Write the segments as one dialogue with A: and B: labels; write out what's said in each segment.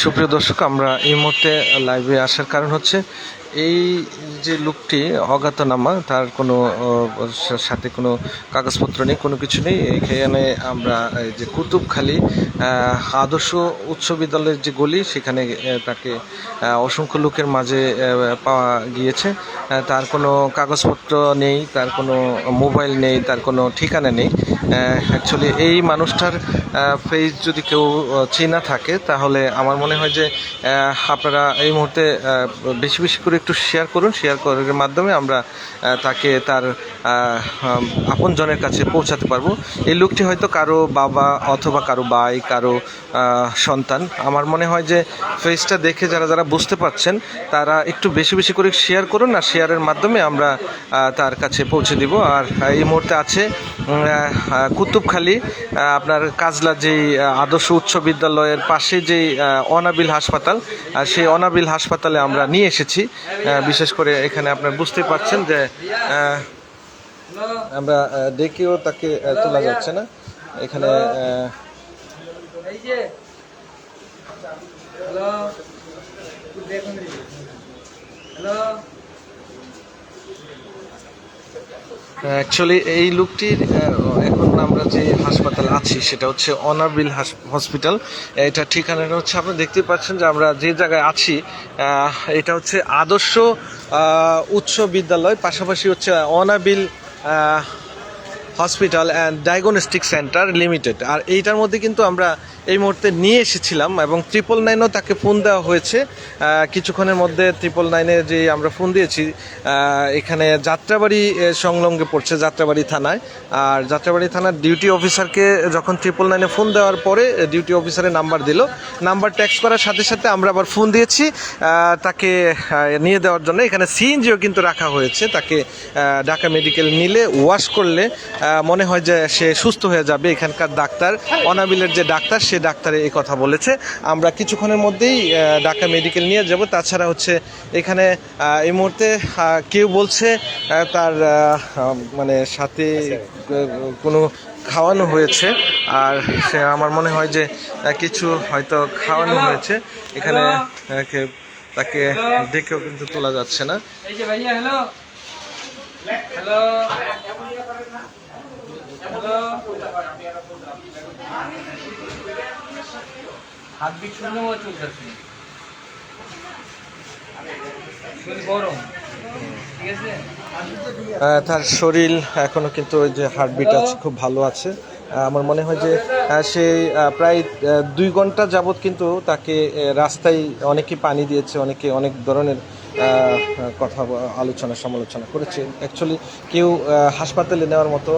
A: সুপ্রিয় দর্শক, আমরা এই মুহূর্তে লাইভে আসার কারণ হচ্ছে এই যে লোকটি অজ্ঞাতনামা, তার কোনো সাথে কোনো কাগজপত্র নেই, কোনো কিছু নেই। এখানে আমরা এই যে কুতুবখালী আদর্শ উচ্চ বিদ্যালয়ের যে গলি, সেখানে তাকে অসংখ্য লোকের মাঝে পাওয়া গিয়েছে। তার কোনো কাগজপত্র নেই, তার কোনো মোবাইল নেই, তার কোনো ঠিকানা নেই। অ্যাকচুয়ালি এই মানুষটার ফেস যদি কেউ চেনা থাকে, তাহলে আমার মনে হয় যে আপনারা এই মুহূর্তে বেশি বেশি করে একটু শেয়ার করুন। শেয়ার করার মাধ্যমে আমরা তাকে তার আপনজনের কাছে পৌঁছাতে পারবো। এই লোকটি হয়তো কারো বাবা অথবা কারো ভাই, কারো সন্তান। আমার মনে হয় যে ফেসটা দেখে যারা যারা বুঝতে পারছেন, তারা একটু বেশি বেশি করে শেয়ার করুন। আর শেয়ারের মাধ্যমে আমরা তার কাছে পৌঁছে দিব। আর এই মুহূর্তে আছে কুতুবখালী আপনার কাজলা, যেই আদর্শ উচ্চ বিদ্যালয়ের পাশে যেই অনাবিল হাসপাতাল, সেই অনাবিল হাসপাতালে আমরা নিয়ে এসেছি। বিশেষ করে এখানে আপনারা বুঝতে পারছেন যে আমরা ডেকেও তাকে তোলা যাচ্ছে না। এখানে অ্যাকচুয়ালি এই লোকটির এখন আমরা যে হাসপাতাল আছি সেটা হচ্ছে অনাবিল হসপিটাল। এটা ঠিকানাটা হচ্ছে, আপনি দেখতে পাচ্ছেন যে আমরা যে জায়গায় আছি, এটা হচ্ছে আদর্শ উচ্চ বিদ্যালয়, পাশাপাশি হচ্ছে অনাবিল hospital and diagnostic centre limited. আর এইটার মধ্যে কিন্তু আমরা এই মুহূর্তে নিয়ে এসেছিলাম, এবং 999ও তাকে ফোন দেওয়া হয়েছে। কিছুক্ষণের মধ্যে 999-এ যে আমরা ফোন দিয়েছি, এখানে যাত্রাবাড়ি সংলগ্নে পড়ছে, যাত্রাবাড়ি থানায়। আর যাত্রাবাড়ি থানার ডিউটি অফিসারকে যখন 999-এ ফোন দেওয়ার পরে ডিউটি অফিসারের নাম্বার দিল, নাম্বার ট্যাক্স করার সাথে সাথে আমরা আবার ফোন দিয়েছি তাকে নিয়ে দেওয়ার জন্য। এখানে সিএনজিও কিন্তু রাখা হয়েছে। তাকে ঢাকা মেডিকেল নিলে ওয়াশ করলে মনে হয় যে সে সুস্থ হয়ে যাবে। এখানকার ডাক্তার, অনাবিলের যে ডাক্তার, সে ডাক্তারে এই কথা বলেছে। আমরা কিছুক্ষণের মধ্যেই ঢাকা মেডিকেল নিয়ে যাব। তাছাড়া হচ্ছে এখানে এই মুহূর্তে কেউ বলছে তার মানে সাথে কোনো খাওয়ানো হয়েছে, আর সে আমার মনে হয় যে কিছু হয়তো খাওয়ানো হয়েছে। এখানে তাকে দেখেও কিন্তু তোলা যাচ্ছে না।
B: হাতবিট শূন্য চলতেছে, শরীর গরম, ঠিক আছে।
A: তার শরীর এখনো কিন্তু ওই যে হার্টবিট আছে, খুব ভালো আছে। আমার মনে হয় যে সে প্রায় 2 ঘন্টা যাবৎ কিন্তু তাকে রাস্তায় অনেকে পানি দিয়েছে, অনেকে অনেক ধরনের কথা আলোচনা সমালোচনা করেছে। অ্যাকচুয়ালি কেউ হাসপাতালে নেওয়ার মতো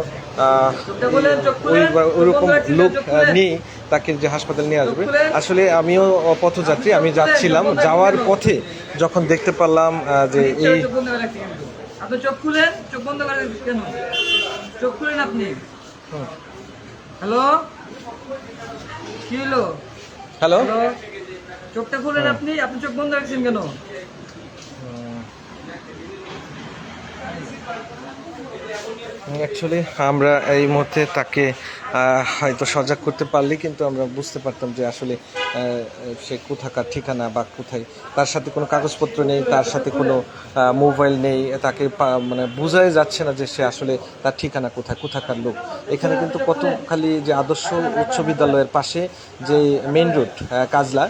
A: ওইরকম লোক নেই তাকে যে হাসপাতালে নিয়ে আসবে। আসলে আমিও পথযাত্রী, আমি যাচ্ছিলাম, যাওয়ার পথে যখন দেখতে পারলাম যে এই
B: আপনি চোখ খুলেন, চোখ বন্ধ করেন কেন? চোখ খুলেন আপনি। হ্যালো, কি হলো?
A: হ্যালো,
B: চোখটা খুলেন আপনি। আপনি চোখ বন্ধ রাখছেন কেন?
A: অ্যাকচুয়ালি আমরা এই মুহূর্তে তাকে হয়তো সজাগ করতে পারলে কিন্তু আমরা বুঝতে পারতাম যে আসলে সে কোথাকার ঠিকানা বা কোথায়। তার সাথে কোনো কাগজপত্র নেই, তার সাথে কোনো মোবাইল নেই, তাকে মানে বোঝাই যাচ্ছে না যে সে আসলে তার ঠিকানা কোথায়, কোথাকার লোক। এখানে কিন্তু কতখালি যে আদর্শ উচ্চ বিদ্যালয়ের পাশে যে মেইন রোড কাজলা,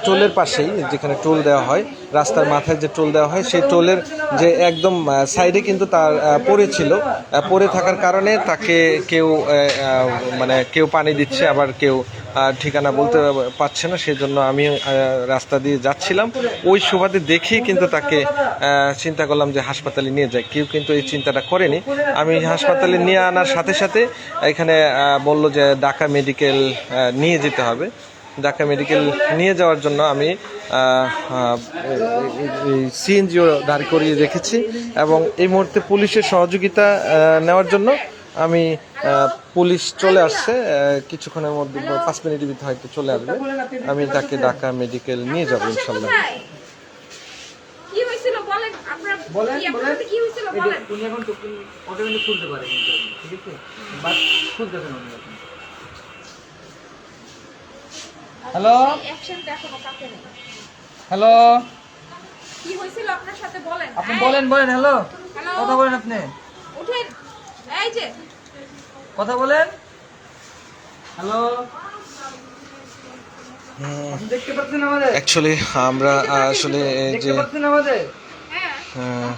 A: টোলের পাশেই যেখানে টোল দেওয়া হয়, রাস্তার মাথায় যে টোল দেওয়া হয়, সেই টোলের যে একদম সাইডে কিন্তু তার পড়েছিল। পড়ে থাকার কারণে তাকে কেউ মানে কেউ পানি দিচ্ছে, আবার কেউ ঠিকানা বলতে পারছে না। সেজন্য আমি রাস্তা দিয়ে যাচ্ছিলাম, ওই সুবাদে দেখেই কিন্তু তাকে চিন্তা করলাম যে হাসপাতালে নিয়ে যাই। কেউ কিন্তু এই চিন্তাটা করেনি। আমি হাসপাতালে নিয়ে আনার সাথে সাথে এখানে বলল যে ঢাকা মেডিকেল নিয়ে যেতে হবে। ঢাকা মেডিকেল নিয়ে যাওয়ার জন্য আমি সিএনজিও দাঁড় করিয়ে রেখেছি, এবং এই মুহূর্তে পুলিশের সহযোগিতা নেওয়ার জন্য আমি পুলিশ চলে আসছে। কিছুক্ষণের মধ্যে 5 মিনিটের ভিতরে হয়তো চলে আসবে। আমি তাকে ঢাকা মেডিকেল নিয়ে যাবো ইনশাল্লাহ।
B: খুলতে পারে, ঠিক আছে, খুলতে পারেন। হ্যালো
C: অ্যাকশন দেখো না কাকে নেই।
B: হ্যালো
C: কি হয়েছিল আপনার সাথে বলেন।
B: আপনি বলেন হ্যালো
C: হ্যালো।
B: কথা বলেন আপনি
C: উঠেন। এই যে
B: কথা বলেন হ্যালো আপনি দেখতে পাচ্ছেন আমাদের
A: অ্যাকচুয়ালি আমরা আসলে এই যে
B: দেখতে পাচ্ছেন আমাদের
C: হ্যাঁ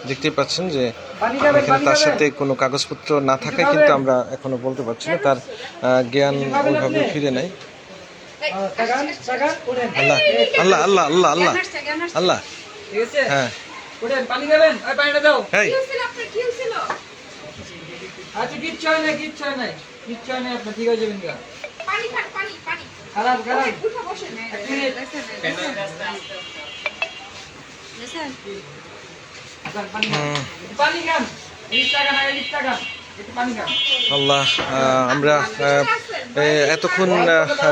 A: দেখতেই পাচ্ছেন যে
B: পানি খাবেন
A: এখানে
B: পানি
A: তার
B: খাবেন
A: সাথে কোনো কাগজপত্র না থাকায় কিন্তু আমরা এখনো বলতে পারছি না, তার জ্ঞান ওইভাবে ফিরে নাই।
B: তাকান উঠেন
A: আল্লাহ আল্লাহ আল্লাহ আল্লাহ আল্লাহ আল্লাহ
B: ঠিক আছে
A: হ্যাঁ
B: উঠেন পানি খাবেন ওই পানিটা দাও
A: হেই
C: কি হয়েছিল আপনার কি হয়েছিল?
B: আচ্ছা কিচ্ছু হয় না কিচ্ছু হয় না আপনার ঠিক হয়ে যাবেন গা
C: পানি খান পানি পানি।
B: খারাপ
C: উঠে বসেন।
B: এক মিনিট আচ্ছা, পানি খান। পানি খান লিফট টাকা না লিফট টাকা একটু পানি খান
A: আল্লাহ আমরা এতক্ষণ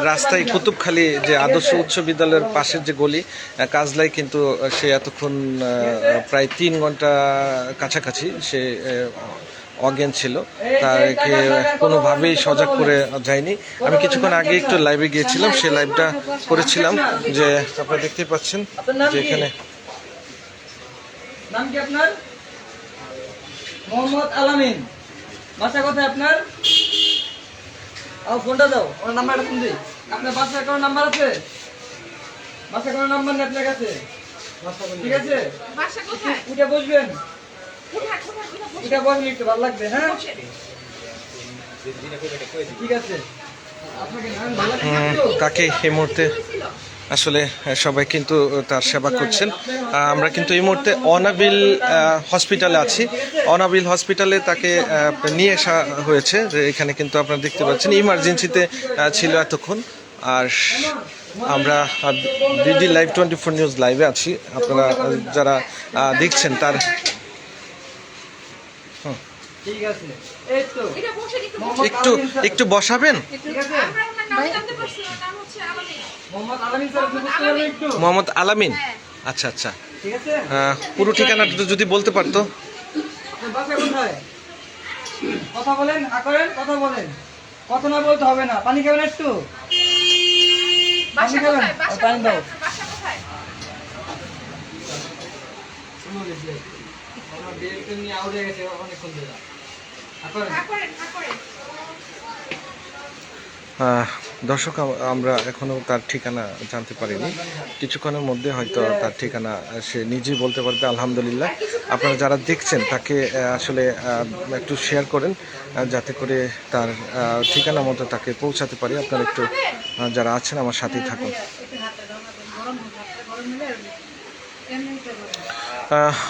A: রাস্তায় কুতুবখালী যে আদর্শ উচ্চ বিদ্যালয়ের পাশের যে গলি কাজলাই, কিন্তু সে এতক্ষণ প্রায় 3 ঘন্টা কাছাকাছি সে অজ্ঞান ছিল, তাকে কোনোভাবেই সজাগ করে যায়নি। আমি কিছুক্ষণ আগে একটু লাইভে গিয়েছিলাম, সে লাইভটা করেছিলাম যে আপনারা দেখতেই পাচ্ছেন যে এখানে
B: নাম কি আপনার মোহাম্মদ আলামিন বাসা কোথায় আপনার ফোনটা দাও ওর নাম্বারটা ফোন দিই আপনার বাসার কোনো নাম্বার আছে বাসার কোনো নাম্বার নেই আপনার কাছে ঠিক আছে
C: বাসা কোথায়?
B: উঠে বসবেন
C: উঠা উঠা উঠা বসেন।
B: উঠে বসলে একটু ভালো লাগবে হ্যাঁ
C: বসেন।
B: ঠিক আছে আপনাকে নাম ভালো লাগবে তো?
A: তাকে এই মুহূর্তে
C: কি হয়েছিল?
A: আসলে সবাই কিন্তু তার সেবা করছেন। আমরা কিন্তু এই মুহূর্তে অনাবিল হসপিটালে আছি। অনাবিল হসপিটালে তাকে নিয়ে আসা হয়েছে, যে এখানে কিন্তু আপনারা দেখতে পাচ্ছেন ইমার্জেন্সিতে ছিল এতক্ষণ। আর আমরা ডিডি লাইভ 24 নিউজ লাইভে আছি, আপনারা যারা দেখছেন তার
B: ঠিক আছে এই তো
C: এটা বসেন একটু
B: মোহাম্মদ
A: একটু
B: আলামিন স্যার।
A: একটু বসাবেন।
B: ঠিক আছে
C: আমরা ওনার নাম জানতে পারছি, ওর নাম হচ্ছে আলামিন।
B: মোহাম্মদ আলামিন স্যার একটু বসতে পারবেন একটু
A: মোহাম্মদ আলামিন,
C: হ্যাঁ।
A: আচ্ছা আচ্ছা।
B: ঠিক আছে
A: পুরো ঠিকানাটা যদি বলতে পারতো।
B: আপনার বাসা কোথায় কথা বলেন করেন কথা বলেন কথা না বলতে হবে না পানি খাবেন একটু
C: বাসা
B: খাবেন?
C: কোথায়? বাসা
B: পানি দাও।
C: কোথায়? বাসা কোথায়?
B: আমার বিয়ে নিয়ে আউড়ে গেছে অনেকক্ষণ ধরে করেন
C: হ্যাঁ করেন, হ্যাঁ করেন।
A: দর্শক, আমরা এখনো তার ঠিকানা জানতে পারিনি। কিছুক্ষণের মধ্যে হয়তো তার ঠিকানা সে নিজেই বলতে পারবে। আলহামদুলিল্লাহ, আপনারা যারা দেখছেন তাকে আসলে একটু শেয়ার করেন, যাতে করে তার ঠিকানা মতো তাকে পৌঁছাতে পারি। আপনারা একটু যারা আছেন আমার সাথেই থাকুন।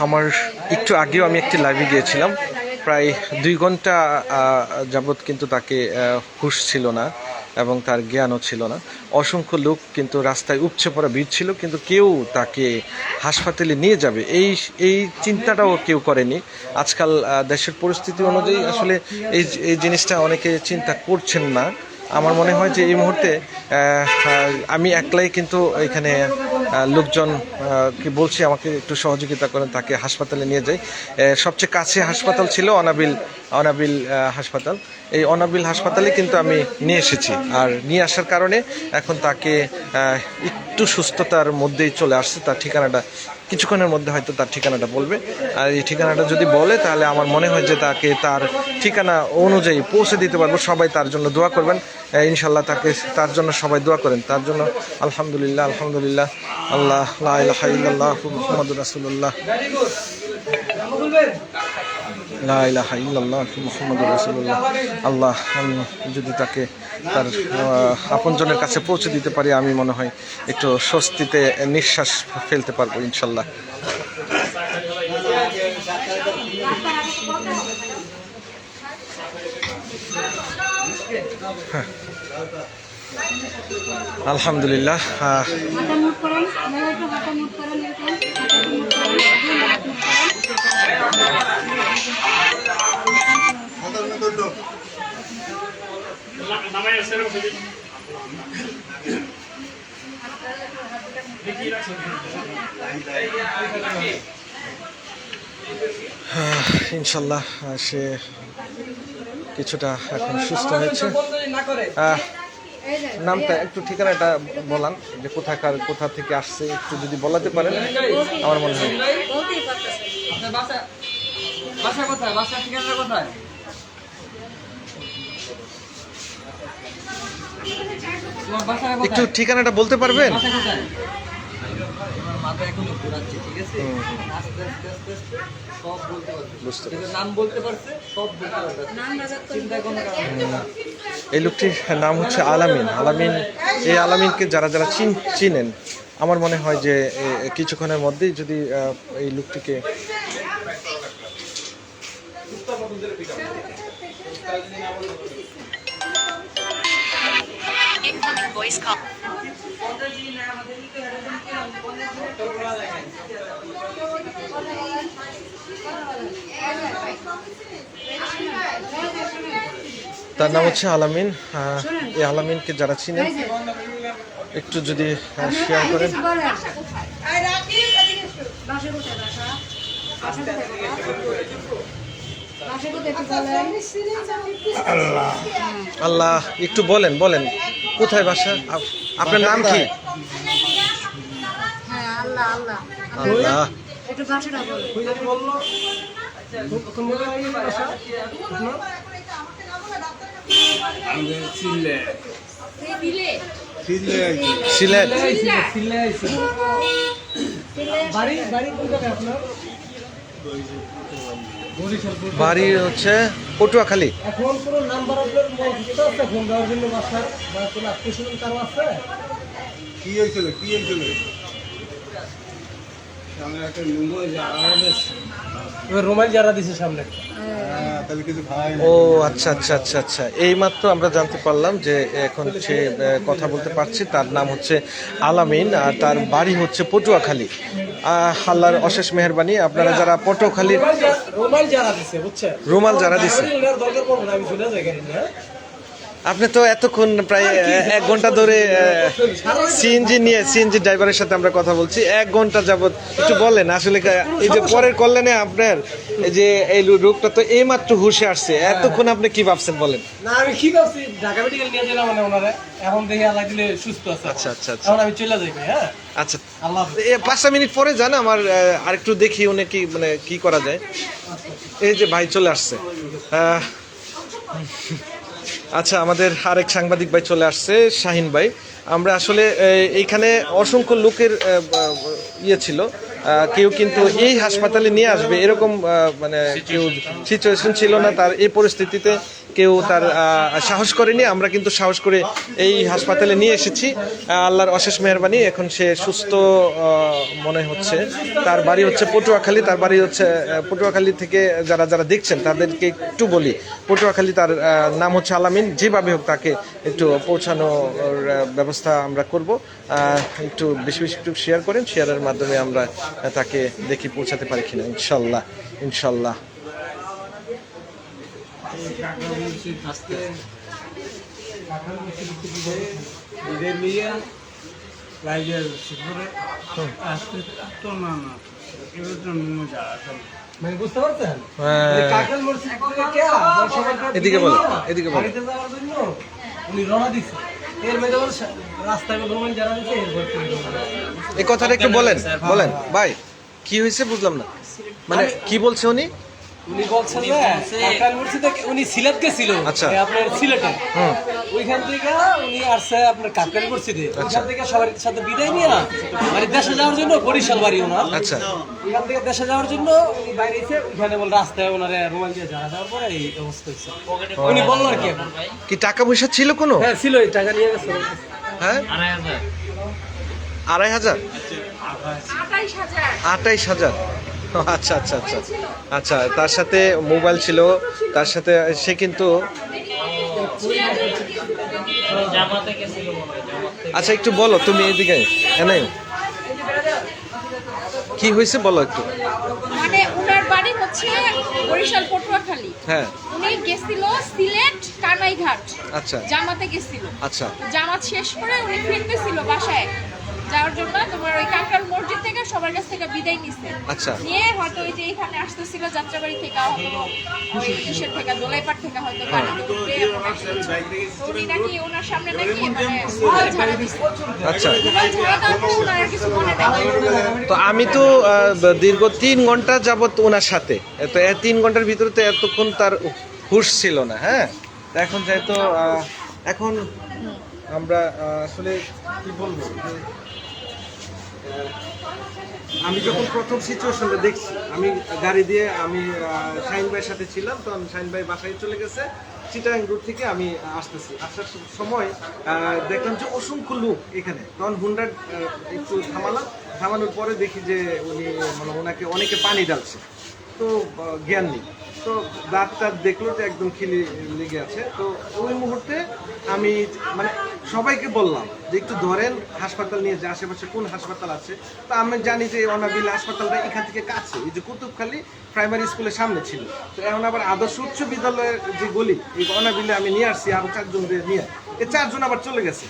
A: আমার একটু আগেও আমি একটি লাইভে গিয়েছিলাম, প্রায় 2 ঘন্টা যাবৎ কিন্তু তাকে হুঁশ ছিল না এবং তার জ্ঞানও ছিল না। অসংখ্য লোক কিন্তু রাস্তায় উপচে পড়া ভিড় ছিল, কিন্তু কেউ তাকে হাসপাতালে নিয়ে যাবে এই চিন্তাটাও কেউ করেনি। আজকাল দেশের পরিস্থিতি অনুযায়ী আসলে এই জিনিসটা অনেকে চিন্তা করছেন না। আমার মনে হয় যে এই মুহূর্তে আমি একলাই কিন্তু এখানে লোকজন কি বলছি আমাকে একটু সহযোগিতা করেন, তাকে হাসপাতালে নিয়ে যাই। সবচেয়ে কাছে হাসপাতাল ছিল অনাবিল হাসপাতাল। এই অনাবিল হাসপাতালে কিন্তু আমি নিয়ে এসেছি, আর নিয়ে আসার কারণে এখন তাকে একটু সুস্থতার মধ্যেই চলে আসছে। তার ঠিকানাটা কিছুক্ষণের মধ্যে হয়তো তার ঠিকানাটা বলবে, আর এই ঠিকানাটা যদি বলে তাহলে আমার মনে হয় যে তাকে তার ঠিকানা অনুযায়ী পৌঁছে দিতে পারবো। সবাই তার জন্য দোয়া করবেন ইনশাল্লাহ, তার জন্য সবাই দোয়া করেন তার জন্য। আলহামদুলিল্লাহ আলহামদুলিল্লাহ। আল্লাহ লা ইলাহা ইল্লাল্লাহ মুহাম্মাদুর রাসূলুল্লাহ,
B: ভেরি গুড নাম বলবেন
A: লা ইলাহা ইল্লাল্লাহ মুহাম্মাদুর রাসূলুল্লাহ। আল্লাহ, আমি যদি তাকে তার আপনজনের কাছে পৌঁছে দিতে পারি, আমি মনে হয় একটু স্বস্তিতে নিঃশ্বাস ফেলতে পারবো ইনশাল্লাহ। আলহামদুলিল্লাহ।
D: হাতা মুট করেন, আপনারা একটু হাতা মুট করেন, এরকম হাতা মুট করেন, হাত মুট করেন।
A: ইনশাল্লাহ সে কিছুটা এখন সুস্থ হয়েছে।
B: বন্ধ যদি না করে
D: এই যে
A: নামটা একটু ঠিকানাটা বলান, যে কোথা থেকে আসছে একটু যদি বলাতে পারেন আমার মনে হয়।
D: বলতেই পারতেছে
B: আপনার বাসা কোথায়? বাসার ঠিকানা কোথায়? তোমার বাসা
A: একটু
B: কোথায়?
A: ঠিকানাটা বলতে পারবেন?
B: বাসা কোথায়? আমার মাথা এখনো ঘোরাচ্ছে, ঠিক আছে? আস্তে আস্তে আস্তে আস্তে সব বলতে পারবে।
A: বুঝতে
B: যদি নাম বলতে পারছে সব বলতে পারবে।
D: নাম রাজাত
B: চিন্তা কোনো কারণ নেই।
A: এই লোকটির নাম হচ্ছে আলামিন। এই আলামিনকে যারা চিনেন, আমার মনে হয় যে কিছুক্ষণের মধ্যেই যদি এই লোকটিকে
E: Incoming voice call.
A: তার নাম হচ্ছে আলামিন। এই আলামিনকে যারা চিনেন একটু যদি শেয়ার করেন।
D: বাসা কোথায় বাসা? বাসা কোথায় বাসা কোথায় একটু বলেন।
A: আল্লাহ, একটু বলেন কোথায় বাসা? আপনার নাম কি?
D: হ্যাঁ আল্লাহ আল্লাহ
A: আল্লাহ,
D: একটু বাসাটা বলো।
A: সিলেট। বাড়ি হচ্ছে পটুয়াখালী।
F: এখন কোনো নাম্বার আপনার মৌজুদ আছে ফোন দেওয়ার জন্য বাসার বা কোনো আত্মীয় কারো আছে?
G: কি হয়েছিল সামনে একটা লুঙ্গো আমাদের
F: ওই রোমাইল যারা দিছে সামনে
G: তাহলে কিছু ভাই
A: ও আচ্ছা। এইমাত্র আমরা জানতে পারলাম যে এখন সে কথা বলতে পারছে। তার নাম হচ্ছে আলামিন আর তার বাড়ি হচ্ছে পটুয়াখালী। আল্লাহর অশেষ মেহেরবানি। আপনারা যারা পটুয়াখালীর
F: রোমাইল যারা দিছে বুঝছেন,
A: রুমাল যারা দিছে,
F: দরকার পড়বে না, আমি চলে যাই গাড়ি নিয়ে।
A: আপনি তো এতক্ষণ প্রায় 1 ঘন্টা ধরে সিএনজি ড্রাইভারের সাথে আমরা কথা বলছি 1 ঘন্টা যাবত। একটু বলেন আসলে এই যে পরের কল্যাণে আপনার এই যে এই রোগটা তো এইমাত্র হুশে আসছে, এতক্ষণ আপনি কি ভাবছেন বলেন?
F: না আমি কি করছি, ঢাকা মেডিকেল নিয়ে গেলাম মানে ওনারে, এখন দেখি আল্লাহ দিলে সুস্থ আছে।
A: আচ্ছা।
F: এখন আমি চলে যাই, হ্যাঁ
A: আচ্ছা,
F: আল্লাহ
A: 5 মিনিট পরে যান। আমার আরেকটু দেখি উনি কি করা যায়। এই যে ভাই চলে আসছে। আচ্ছা, আমাদের আরেক সাংবাদিক ভাই চলে আসছে, শাহিন ভাই। আমরা আসলে এইখানে অসংখ্য লোকের ছিল, কেউ কিন্তু এই হাসপাতালে নিয়ে আসবে এরকম কেউ সিচুয়েশন ছিল না তার। এই পরিস্থিতিতে কেউ তার সাহস করেনি। আমরা কিন্তু সাহস করে এই হাসপাতালে নিয়ে এসেছি। আল্লাহর অশেষ মেহেরবানি। এখন সে সুস্থ মনে হচ্ছে। তার বাড়ি হচ্ছে পটুয়াখালী। তার বাড়ি হচ্ছে পটুয়াখালী থেকে যারা দেখছেন তাদেরকে একটু বলি, পটুয়াখালী তার নাম হচ্ছে আলামিন। যেভাবে হোক তাকে একটু পৌঁছানোর ব্যবস্থা আমরা করব। একটু বেশি একটু শেয়ার করেন, শেয়ারের মাধ্যমে আমরা তাকে দেখি পৌঁছাতে পারি কিনা। ইনশাল্লাহ।
G: ঈদের নিয়ে লাইভের শিখরে আসতে তো না এবার তো মজা আসলে
F: মানে বুঝতে পারছেন?
A: হ্যাঁ।
F: এই কাকরাইল মসজিদ থেকে কে
A: এদিকে বলো।
F: বাড়িতে যাওয়ার জন্য উনি রওনা দিছে। এর মধ্যে ওর রাস্তায় রোমাইল যারা দিছে এরপর
A: এই কথাটা একটু বলেন ভাই, কি হয়েছে বুঝলাম না, মানে কি বলছে উনি?
F: উনি বলছেন যে কাকরাইল মসজিদ থেকে উনি সিলেট গেছিল,
A: আচ্ছা।
F: আপনার সিলেটে। ওইখান থেকে উনি আসছে আপনার কাকরাইল মসজিদে। ওইখান থেকে সবার সাথে বিদায় নিয়ে মানে দেশে যাওয়ার জন্য, বরিশাল বাড়ি ওনার।
A: আচ্ছা,
F: ওইখান থেকে দেশে যাওয়ার জন্য উনি বাইরে এসে ওইখানে বল রাস্তায় ওনারে রোমাইল দিয়ে যাওয়ার পরে এই অবস্থা হয়েছে। উনি বললো আর কি এখন।
A: কি টাকা পয়সা ছিল কোনো?
F: হ্যাঁ ছিল, এই টাকা নিয়ে গেছে।
A: হ্যাঁ, 2,500। 28,000। আচ্ছা। তার সাথে মোবাইল ছিল, তার সাথে সে কিন্তু আচ্ছা একটু বলো তুমি এদিকে এনে কি হয়েছে বলো একটু।
C: মানে উনার বাড়ি হচ্ছে বরিশাল পটুয়াখালী।
A: হ্যাঁ,
C: উনি গেছিল সিলেট কানাইঘাট,
A: আচ্ছা
C: জামাতে গেছিল।
A: আচ্ছা
C: জামাত শেষ করে উনি ফিরতেছিল বাসায়। যাওয়ার জন্য তোমার ওই কাকরাল মসজিদ থেকে সবার কাছ থেকে বিদায় নিছে।
A: আচ্ছা।
C: নিয়ে হয়তো ওই যে এখানে আসতেছিল যাত্রাবাড়ি থেকে হয়তো ওই দেশের থেকে দোলাইপাট থেকে হয়তো গাড়িতে উঠে এমন accident হয়েছে। তো উনি নাকি ওনার সামনে নাকি মানে রুমাল ঝাড়া দিছে।
A: আচ্ছা।
C: রুমাল ঝাড়া দেওয়ার পরে ওনার আর কিছু মনে নাই।
A: তো আমি তো দীর্ঘ 3 ঘন্টা যাবত ওনার সাথে, তো 3 ঘন্টার ভিতরে তো এতক্ষণ তার হুঁশ ছিল না। হ্যাঁ, তো এখন যেহেতু এখন আমরা আসলে কি বলবো যে, আমি যখন প্রথম সিচুয়েশনটা দেখছি, আমি গাড়ি দিয়ে আমি শাহিন ভাইয়ের সাথে ছিলাম, তখন শাহিন ভাই বাসায় চলে গেছে, চিটাগাং রোড থেকে আমি আসতেছি, আসার সময় দেখলাম যে অসংখ্য লোক এখানে, তখন হুন্ডা একটু থামানোর পরে দেখি যে উনি মানে ওনাকে অনেকে পানি ঢালছে, তো জ্ঞান নেই, তো দাঁত দেখলো যে একদম খিলি লেগে আছে। তো ওই মুহূর্তে আমি মানে সবাইকে বললাম যে একটু ধরেন, হাসপাতাল নিয়ে যে আশেপাশে কোন হাসপাতাল আছে। তো আমি জানি যে অনাবিল হাসপাতালটা এখান থেকে কাছে, এই যে কুতুবখালী প্রাইমারি স্কুলের সামনে ছিল। তো এখন আবার আদর্শ উচ্চ বিদ্যালয়ের যে গলি, এই অনাবিলে আমি নিয়ে আসছি আরো 4 জনদের নিয়ে, এই 4 জন আবার চলে গেছে।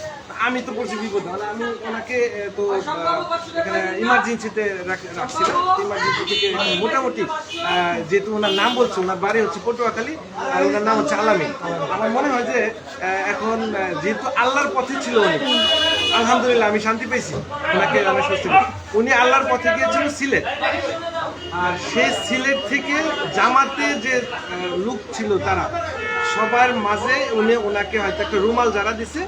A: আমি তো পড়ছি বিপদ, মানে আমি ওনাকে তো এখানে ইমার্জেন্সিতে রাখছিলাম। ইমার্জেন্সি থেকে মোটামুটি যেহেতু ওনার নাম বলছে, ওনার বাড়ি হচ্ছে পটুয়াখালী আর ওনার নাম হচ্ছে আলামিন। আমার মনে হয় যে এখন যেহেতু আল্লাহর পথে ছিল উনি, আলহামদুলিল্লাহ আমি শান্তি পেয়েছি, ওনাকে আমি সুস্থ পেয়েছি। উনি আল্লাহর পথে গিয়েছিল সিলেট, আর সেই সিলেট থেকে জামাতে যে লোক ছিল তারা সবার মাঝে ওনাকে হয়তো একটা রুমাল যারা দিছে,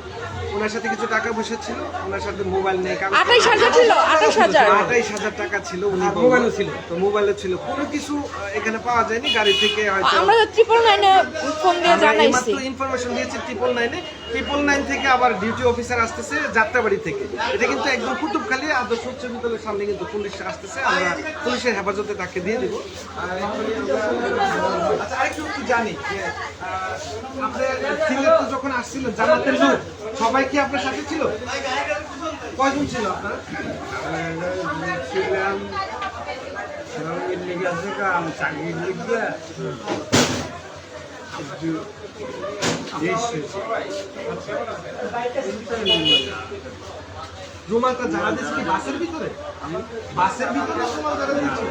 A: ওনার সাথে কিছু টাকা পয়সা ছিল, ওনার সাথে মোবাইল নেই,
C: 28,000 ছিল, 28,000
A: 28,000 টাকা ছিল, উনি মোবাইলও ছিল, তো মোবাইলও ছিল, কোনো কিছু এখানে পাওয়া যায়নি। গাড়ি থেকে হয়তো
C: আমরা 999 ফোন দিয়ে জানাইছি,
A: ইনফরমেশন দিয়েছি 999 থেকে আবার ডিউটি অফিসার আসতেছে যাত্রাবাড়ি থেকে। এটা কিন্তু একদম কুতুবখালী আদর্শ উচ্চ বিদ্যালয়ের সামনে কিন্তু পুলিশ আসতেছে, আমরা পুলিশের হেফাজতে তাকে দিয়ে দেবো। আচ্ছা, আরেকটু একটু জানি যে আপনার সিলেট তো যখন আসছিল জামাতের লোক সবাই কি আপনার সাথে ছিল? কয়জন ছিল আপনার?
G: ছিলাম লেগে আছে আমি চাকরি লিখবে একটু
A: রুমালটা জানা দিচ্ছে কি বাসের ভিতরে? বাসের ভিতরে রুমাল জানা দিচ্ছে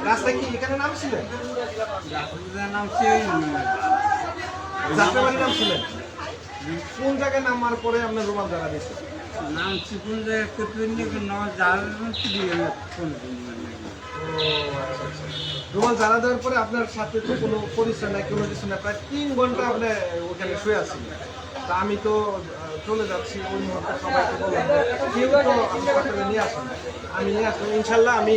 A: রাস্তায় কি এখানে নামছিলেন?
G: নামছি
A: যাত্রাবাড়ি নামছিলেন? কোন জায়গায় নামার পরে আপনার রুমাল জানা দিচ্ছে?
G: নামছি কোন জায়গায় যাওয়ার ফোন
A: রুমাল জানা দেওয়ার পরে আপনার সাথে তো কোনো পরিচয় নাই, কোনো কিছু না, প্রায় 3 ঘন্টা আপনি ওখানে শুয়ে আছেন। তা আমি তো চলে যাচ্ছি, ওই মুহূর্তে সবাইকে বললাম যে কেউ তো হাসপাতালে নিয়ে আসেন, আমি নিয়ে আসলাম ইনশাল্লাহ। আমি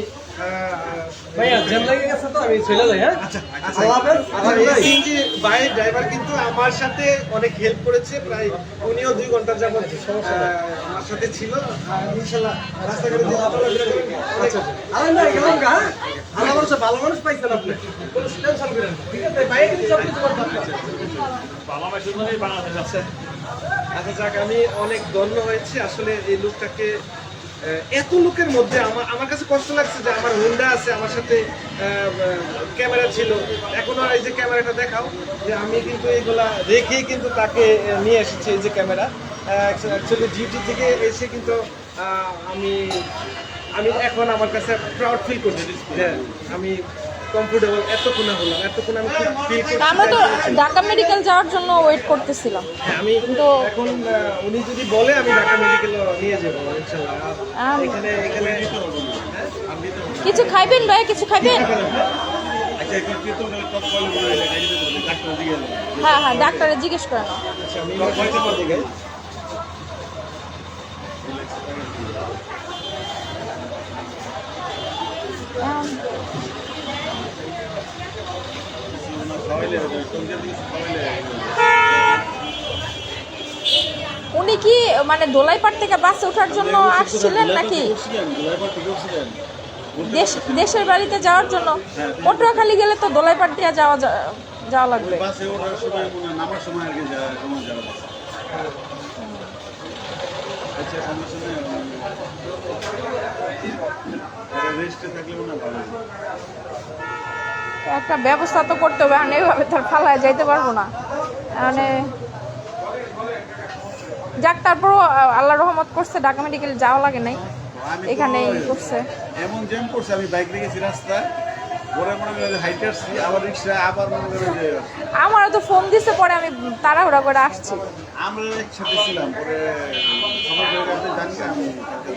F: ভাইয়া জ্যাম লেগে গেছে তো আমি চলে যাই। হ্যাঁ,
A: আচ্ছা, সিএনজি বাইক ড্রাইভার কিন্তু আমার সাথে অনেক হেল্প করেছে, প্রায় উনিও 2 ঘন্টা যাবত আমার সাথে ছিল। ইনশাল্লাহ রাস্তাঘাটে আচ্ছা
F: আরে না গেলাম গা। ভালো মানুষ পাইছেন আপনি, কোনো টেনশন করেন না, ঠিক আছে? ভাইয়া কিন্তু সব কিছু করতে পারছে।
A: আচ্ছা যাক, আমি অনেক ধন্য হয়েছি আসলে এই লোকটাকে, এত লোকের মধ্যে আমার কাছে কষ্ট লাগছে যে আমার হুন্ডা আছে, আমার সাথে ক্যামেরা ছিল, এখনো এই যে ক্যামেরাটা দেখাও, যে আমি কিন্তু এইগুলা রেখেই কিন্তু তাকে নিয়ে এসেছি, এই যে ক্যামেরা। অ্যাকচুয়ালি ডিউটি থেকে এসে কিন্তু আমি এখন আমার কাছে প্রাউড ফিল করছি যে আমি কমফোর্টেবল এতক্ষণে হলাম, এতক্ষণ আমি ফিল করছি।
C: আমরা তো ঢাকা মেডিকেল যাওয়ার জন্য ওয়েট করতেছিলাম।
A: আমি কিন্তু এখন উনি যদি বলে আমি ঢাকা মেডিকেল নিয়ে যাবো ইনশাআল্লাহ। এখানে
C: কিছু খাইবেন ভাই, কিছু খাইবেন? হ্যাঁ হ্যাঁ, ডাক্তারে জিজ্ঞেস করে নাও।
A: আচ্ছা, আমি কয়টা পর দিকে
C: উনি কি মানে দোলাইপাট থেকে বাসে ওঠার জন্য আসছিলেন নাকি দেশের বাড়িতে যাওয়ার জন্য? পটুয়াখালী গেলে তো দোলাইপাট দিয়ে যাওয়া লাগবে।
E: বাসে ওঠার সময় নামার সময় আর কি যাওয়া আচ্ছা, সঙ্গে সঙ্গে রেস্টে থাকলে মনে হয় ভালো।
C: একটা ব্যবস্থা তো করতে হবে, মানে এইভাবে তার ফালায় যাইতে পারবো না, মানে যাক তারপরও আল্লাহ রহমত করছে, ঢাকা মেডিকেল যাওয়া লাগে নাই,
E: আমি তো
C: এখানেই করছে।
E: এমন জ্যাম করছে, আমি বাইক রেখেছি রাস্তায়, পরে মনে করেন হাইটে আসছি, আবার রিক্সা, আবার মনে করেন যে
C: আমারও তো ফোন দিছে, পরে আমি তাড়াহুড়া করে আসছি।
E: আমরা একসাথে ছিলাম, পরে সবাই জানি আমি কালকে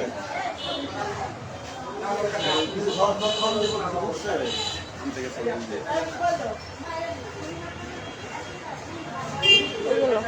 E: কিছু খাওয়া দাওয়া করছে, আমি থেকে চলে যাই।
C: এগুলো